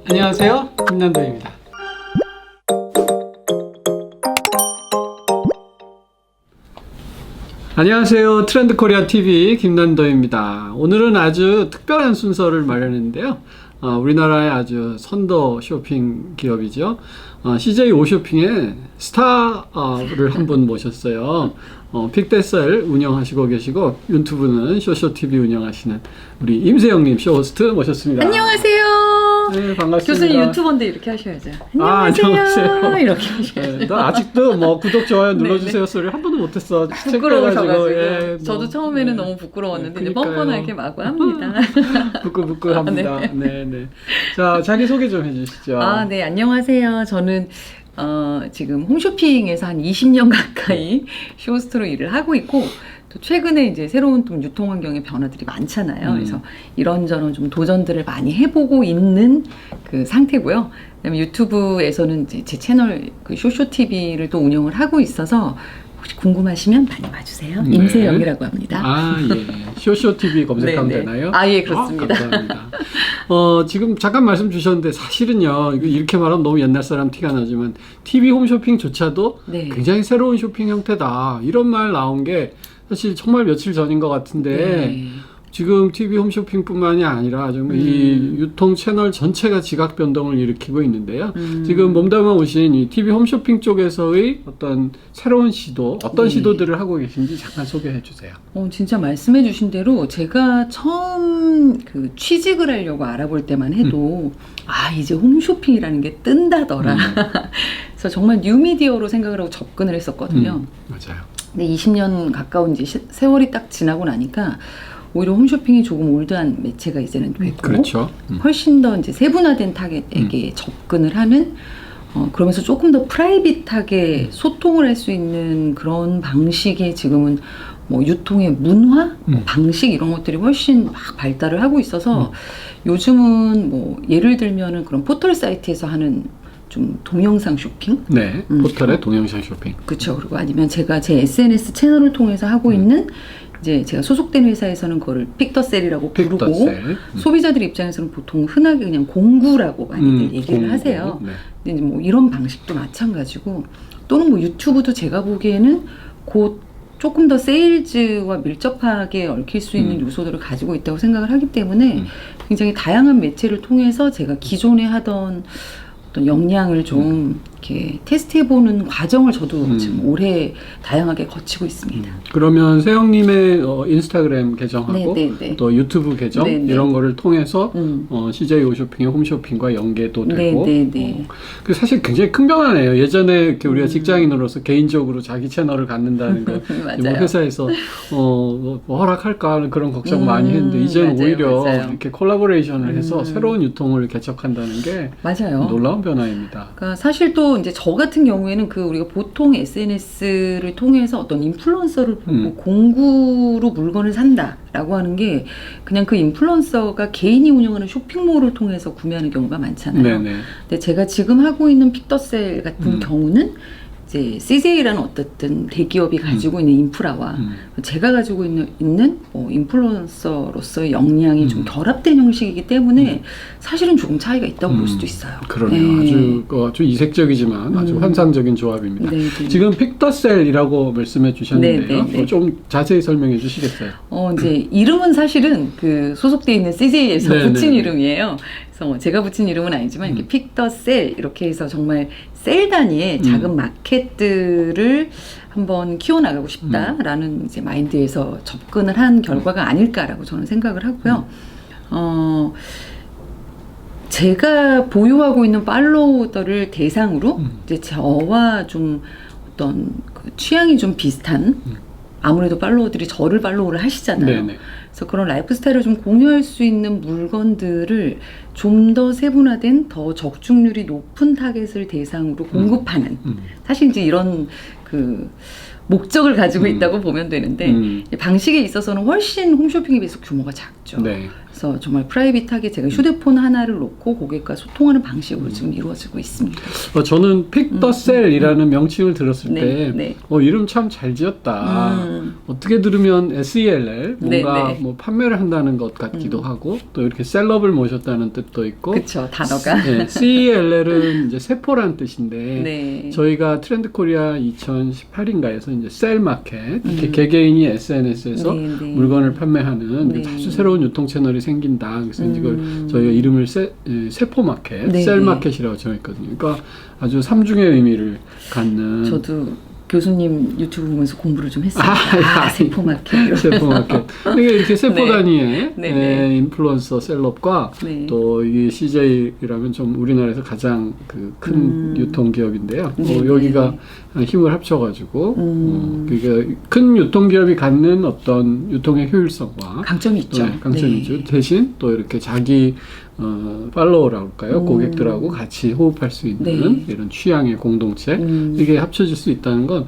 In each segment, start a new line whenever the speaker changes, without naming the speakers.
안녕하세요, 김남도입니다. 안녕하세요, 트렌드 코리아 TV 김남도입니다. 오늘은 아주 특별한 순서를 마련했는데요. 우리나라의 아주 선도 쇼핑 기업이죠. CJ 오쇼핑의 스타를 한 분 모셨어요. 픽데셀 운영하시고 계시고 유튜브는 쇼쇼TV 운영하시는 우리 임세영님 쇼호스트 모셨습니다.
안녕하세요.
네, 반갑습니다.
교수님 유튜버인데 이렇게 하셔야죠.
안녕하세요.
안녕하세요. 이렇게 하셔야죠.
네, 나 아직도 뭐 구독, 좋아요 눌러주세요 소리 한 번도 못했어.
부끄러우셔가지고.
예,
저도 처음에는 너무 부끄러웠는데 이제
그러니까요.
뻔뻔하게 마구 합니다.
부끄부끄합니다. 네. 자, 자기 소개 좀 해주시죠.
네, 안녕하세요. 저는 지금 홈쇼핑에서 한 20년 가까이 쇼호스트로 일을 하고 있고, 또 최근에 이제 새로운 좀 유통 환경의 변화들이 많잖아요. 그래서 이런저런 좀 도전들을 많이 해보고 있는 그 상태고요. 그다음에 유튜브에서는 이제 제 채널 그 쇼쇼TV를 또 운영을 하고 있어서 혹시 궁금하시면 많이 봐주세요.
네.
임세영이라고 합니다.
예. 쇼쇼TV 검색하면
네네.
되나요?
예, 그렇습니다.
감사합니다. 지금 잠깐 말씀 주셨는데 사실은요, 이렇게 말하면 너무 옛날 사람 티가 나지만 TV 홈쇼핑조차도
네.
굉장히 새로운 쇼핑 형태다. 이런 말 나온 게 사실 정말 며칠 전인 것 같은데
네.
지금 TV 홈쇼핑뿐만이 아니라 정말 이 유통 채널 전체가 지각 변동을 일으키고 있는데요. 지금 몸담아 오신 이 TV 홈쇼핑 쪽에서의 어떤 새로운 시도, 어떤
네.
시도들을 하고 계신지 잠깐 소개해 주세요.
진짜 말씀해 주신 대로 제가 처음 그 취직을 하려고 알아볼 때만 해도 이제 홈쇼핑이라는 게 뜬다더라. 그래서 정말 뉴미디어로 생각을 하고 접근을 했었거든요.
맞아요.
근데 20년 가까운 이제 세월이 딱 지나고 나니까 오히려 홈쇼핑이 조금 올드한 매체가 이제는 됐고,
그렇죠.
훨씬 더 이제 세분화된 타겟에게 접근을 하는, 그러면서 조금 더 프라이빗하게 소통을 할 수 있는 그런 방식이 지금은 뭐 유통의 문화, 방식 이런 것들이 훨씬 막 발달을 하고 있어서 요즘은 뭐 예를 들면은 그런 포털 사이트에서 하는 좀 동영상 쇼핑?
네, 포털의 동영상 쇼핑.
그렇죠. 그리고 아니면 제가 제 SNS 채널을 통해서 하고 있는 이제 제가 소속된 회사에서는 그거를 픽더셀이라고 부르고
픽더셀.
소비자들 입장에서는 보통 흔하게 그냥 공구라고 많이들 얘기를
공구.
하세요.
네.
근데 이제 뭐 이런 방식도 마찬가지고, 또는 뭐 유튜브도 제가 보기에는 곧 조금 더 세일즈와 밀접하게 얽힐 수 있는 요소들을 가지고 있다고 생각을 하기 때문에 굉장히 다양한 매체를 통해서 제가 기존에 하던 어떤 역량을 좀 이렇게 테스트해보는 과정을 저도 지금 올해 다양하게 거치고 있습니다.
그러면 세영님의 인스타그램 계정하고
네.
또 유튜브 계정
네.
이런 거를 통해서 CJ 오쇼핑의 홈쇼핑과 연계도 되고
네.
그 사실 굉장히 큰 변화네요. 예전에 이렇게 우리가 직장인으로서 개인적으로 자기 채널을 갖는다는 거 뭐
맞아요.
회사에서 뭐 허락할까 하는 그런 걱정 많이 했는데 이제는
맞아요,
오히려
맞아요.
이렇게 콜라보레이션을 해서 새로운 유통을 개척한다는 게
맞아요.
놀라운 변화입니다.
그러니까 사실 또 이제 저 같은 경우에는 그 우리가 보통 SNS를 통해서 어떤 인플루언서를 보고 공구로 물건을 산다라고 하는 게 그냥 그 인플루언서가 개인이 운영하는 쇼핑몰을 통해서 구매하는 경우가 많잖아요.
네네.
근데 제가 지금 하고 있는 픽더셀 같은 경우는 이제 CJ라는 어쨌든 대기업이 가지고 있는 인프라와 제가 가지고 있는 뭐 인플루언서로서의 역량이 좀 결합된 형식이기 때문에 사실은 조금 차이가 있다고 볼 수도 있어요.
그러네요.
네.
아주 이색적이지만 아주 환상적인 조합입니다.
네.
지금 픽더셀이라고 말씀해 주셨는데요.
네.
좀 자세히 설명해 주시겠어요?
이제 이름은 사실은 그 소속되어 있는 CJ에서
네,
붙인
네.
이름이에요. 그래서 뭐 제가 붙인 이름은 아니지만 이렇게 픽더셀 이렇게 해서 정말 셀 단위의 작은 마켓들을 한번 키워나가고 싶다라는 이제 마인드에서 접근을 한 결과가 아닐까라고 저는 생각을 하고요. 제가 보유하고 있는 팔로워들을 대상으로 이제 저와 좀 어떤 그 취향이 좀 비슷한, 아무래도 팔로워들이 저를 팔로우를 하시잖아요.
네네.
그래서 그런 라이프 스타일을 좀 공유할 수 있는 물건들을 좀 더 세분화된 더 적중률이 높은 타겟을 대상으로 공급하는, 사실 이제 이런 그 목적을 가지고 있다고 보면 되는데 방식에 있어서는 훨씬 홈쇼핑에 비해서 규모가 있죠.
네.
그래서 정말 프라이빗하게 제가 휴대폰 하나를 놓고 고객과 소통하는 방식으로 지금 이루어지고 있습니다.
저는 픽 더 셀이라는 명칭을 들었을 때
네.
이름 참 잘 지었다. 어떻게 들으면 SELL 뭔가
네.
뭐 판매를 한다는 것 같기도 하고 또 이렇게 셀럽을 모셨다는 뜻도 있고
그렇죠. 단어가.
네, CELL은 이제 세포란 뜻인데
네.
저희가 트렌드 코리아 2018인가에서 이제 셀 마켓 이렇게 개개인이 SNS에서
네, 네.
물건을 판매하는
네.
아주 새로운 유통 채널이 생긴다. 그래서 이걸 저희가 이름을 세포 마켓,
네,
셀
네.
마켓이라고 정했거든요. 그러니까 아주 삼중의 의미를 갖는
저도 교수님 유튜브 보면서 공부를 좀 했어요.
아,
세포마켓.
세포마켓. 이게 이렇게 세포
네.
단위의
네.
인플루언서 셀럽과
네.
또 이 CJ라면 좀 우리나라에서 가장 그 큰 유통기업인데요.
네.
여기가 힘을 합쳐가지고 그러니까 큰 유통기업이 갖는 어떤 유통의 효율성과
강점이 있죠.
강점이죠.
네.
대신 또 이렇게 자기 팔로워라고 할까요? 고객들하고 같이 호흡할 수 있는
네.
이런 취향의 공동체 이게 합쳐질 수 있다는 건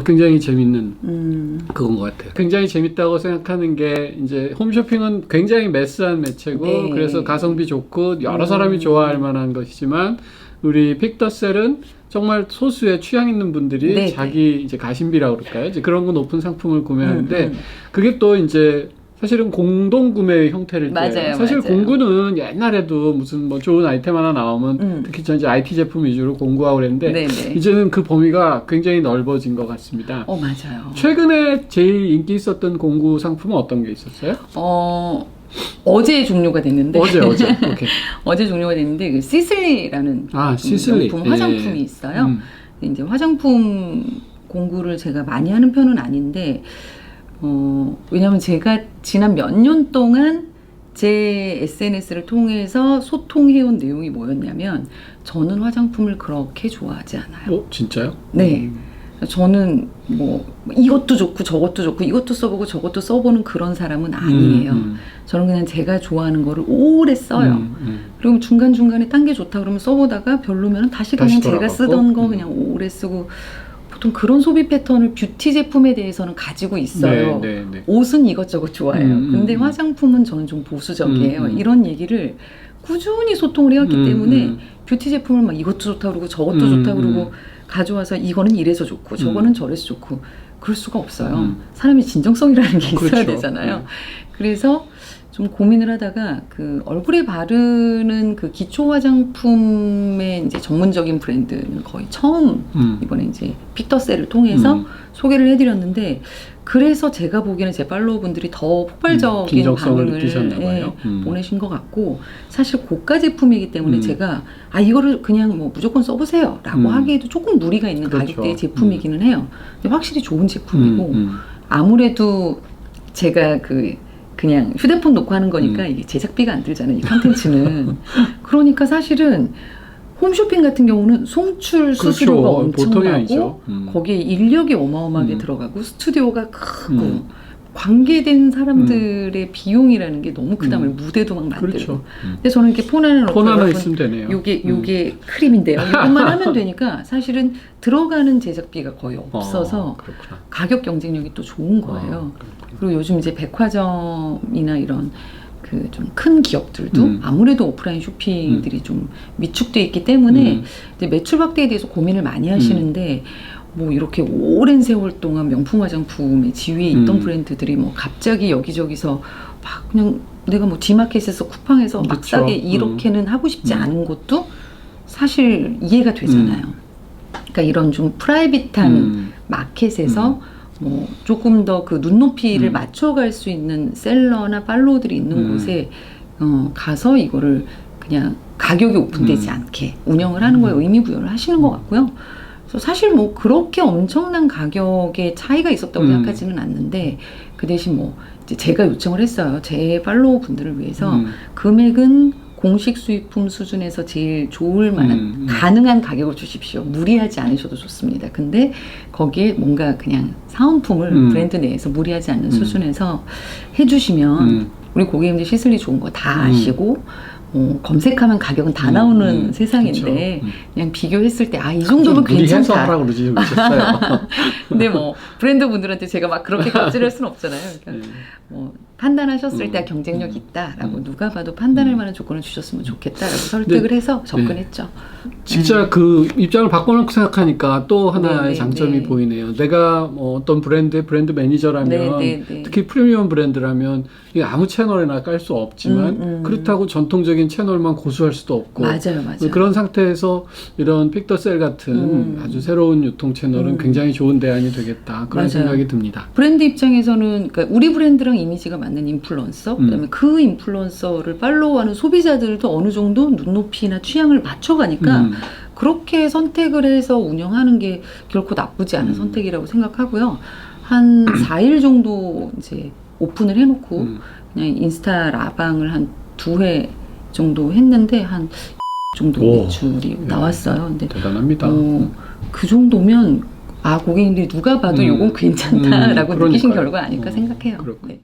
굉장히 재밌는 그건 것 같아요. 굉장히 재밌다고 생각하는 게 이제 홈쇼핑은 굉장히 매스한 매체고
네.
그래서 가성비 좋고 여러 사람이 좋아할 만한 것이지만 우리 픽더셀은 정말 소수의 취향 있는 분들이
네.
자기 이제 가심비라고 그럴까요? 이제 그런 거 높은 상품을 구매하는데 그게 또 이제 사실은 공동 구매의 형태를 띠요.
맞아요,
사실
맞아요.
공구는 옛날에도 무슨 뭐 좋은 아이템 하나 나오면 특히 전 이제 IT 제품 위주로 공구하고 그랬는데
네네.
이제는 그 범위가 굉장히 넓어진 것 같습니다.
맞아요.
최근에 제일 인기 있었던 공구 상품은 어떤 게 있었어요?
어제 종료가 됐는데.
어제. 오케이.
어제 종료가 됐는데 그 시슬리라는
시슬리.
명품 화장품이 있어요. 이제 화장품 공구를 제가 많이 하는 편은 아닌데 왜냐면 제가 지난 몇 년 동안 제 SNS를 통해서 소통해온 내용이 뭐였냐면 저는 화장품을 그렇게 좋아하지 않아요.
진짜요?
네. 저는 뭐 이것도 좋고 저것도 좋고 이것도 써보고 저것도 써보는 그런 사람은 아니에요. 저는 그냥 제가 좋아하는 거를 오래 써요. 그리고 중간중간에 딴 게 좋다 그러면 써보다가 별로면 다시 그냥 제가
돌아가고?
쓰던 거 그냥 오래 쓰고 보통 그런 소비 패턴을 뷰티 제품에 대해서는 가지고 있어요.
네.
옷은 이것저것 좋아해요. 근데 화장품은 저는 좀 보수적이에요. 이런 얘기를 꾸준히 소통을 해왔기 때문에 뷰티 제품을 막 이것도 좋다 그러고 저것도 좋다 그러고 가져와서 이거는 이래서 좋고 저거는 저래서 좋고 그럴 수가 없어요. 사람이 진정성이라는 게 있어야
그렇죠.
되잖아요. 그래서 좀 고민을 하다가 그 얼굴에 바르는 그 기초 화장품의 이제 전문적인 브랜드는 거의 처음 이번에 이제 픽더셀을 통해서 소개를 해드렸는데 그래서 제가 보기에는 제 팔로워분들이 더 폭발적인
진정성을
반응을
느끼셨나 봐요.
보내신 것 같고 사실 고가 제품이기 때문에 제가 이거를 그냥 뭐 무조건 써보세요 라고 하기에도 조금 무리가 있는
그렇죠.
가격대의 제품이기는 해요. 근데 확실히 좋은 제품이고 아무래도 제가 그냥 휴대폰 놓고 하는 거니까 이게 제작비가 안 들잖아요. 이 컨텐츠는. 그러니까 사실은 홈쇼핑 같은 경우는 송출 수수료가
보통이
엄청나고
아니죠.
거기에 인력이 어마어마하게 들어가고 스튜디오가 크고 관계된 사람들의 비용이라는 게 너무 크단 말이에요. 무대도 막 만들고.
그렇죠.
근데 저는 이렇게 폰 하나 놓고
폰 하나
여러분,
있으면 되네요.
요게 크림인데요. 이것만 하면 되니까 사실은 들어가는 제작비가 거의 없어서
그렇구나.
가격 경쟁력이 또 좋은 거예요. 그리고 요즘 이제 백화점이나 이런 그 좀 큰 기업들도 아무래도 오프라인 쇼핑들이 좀 위축돼 있기 때문에 이제 매출 확대에 대해서 고민을 많이 하시는데 뭐 이렇게 오랜 세월 동안 명품 화장품의 지위에 있던 브랜드들이 뭐 갑자기 여기저기서 막 그냥 내가 뭐 D마켓에서 쿠팡에서 막
그쵸.
싸게 이렇게는 하고 싶지 않은 것도 사실 이해가 되잖아요. 그러니까 이런 좀 프라이빗한 마켓에서 뭐 조금 더 그 눈높이를 맞춰갈 수 있는 셀러나 팔로우들이 있는 곳에 가서 이거를 그냥 가격이 오픈되지 않게 운영을 하는 거에 의미 부여를 하시는 것 같고요. 그래서 사실 뭐 그렇게 엄청난 가격의 차이가 있었다고 생각하지는 않는데 그 대신 뭐 이제 제가 요청을 했어요. 제 팔로워 분들을 위해서 금액은 공식 수입품 수준에서 제일 좋을 만한 가능한 가격을 주십시오. 무리하지 않으셔도 좋습니다. 근데 거기에 뭔가 그냥 사은품을 브랜드 내에서 무리하지 않는 수준에서 해주시면 우리 고객님들 시슬리 좋은 거 다 아시고 검색하면 가격은 다 나오는 세상인데
그렇죠.
그냥 비교했을 때 이 정도면
무리해서
괜찮다.
하라고 그러지 않으셨어요.
근데 뭐 브랜드 분들한테 제가 막 그렇게 갑질할 수는 없잖아요. 그러니까 판단하셨을 때 경쟁력 있다라고 누가 봐도 판단할 만한 조건을 주셨으면 좋겠다라고 설득을 해서 접근했죠.
진짜 그 입장을 바꿔놓고 생각하니까 또 하나의 장점이 보이네요. 내가 어떤 브랜드 매니저라면 특히 프리미엄 브랜드라면 이게 아무 채널에나 깔 수 없지만 그렇다고 전통적인 채널만 고수할 수도 없고
맞아요.
그런 상태에서 이런 픽더셀 같은 아주 새로운 유통 채널은 굉장히 좋은 대안이 되겠다 그런 생각이 듭니다.
브랜드 입장에서는 그러니까 우리 브랜드랑 이미지가 맞는 인플루언서 그다음에 그 인플루언서를 팔로우하는 소비자들도 어느 정도 눈높이나 취향을 맞춰가니까 그렇게 선택을 해서 운영하는 게 결코 나쁘지 않은 선택이라고 생각하고요. 한 4일 정도 이제 오픈을 해놓고 그냥 인스타 라방을 한 2회 정도 했는데 한 정도 매출이 나왔어요. 근데
대단합니다.
그 정도면 고객님들이 누가 봐도 요건 괜찮다라고 느끼신 결과 아닐까 생각해요.
그렇군요.
네.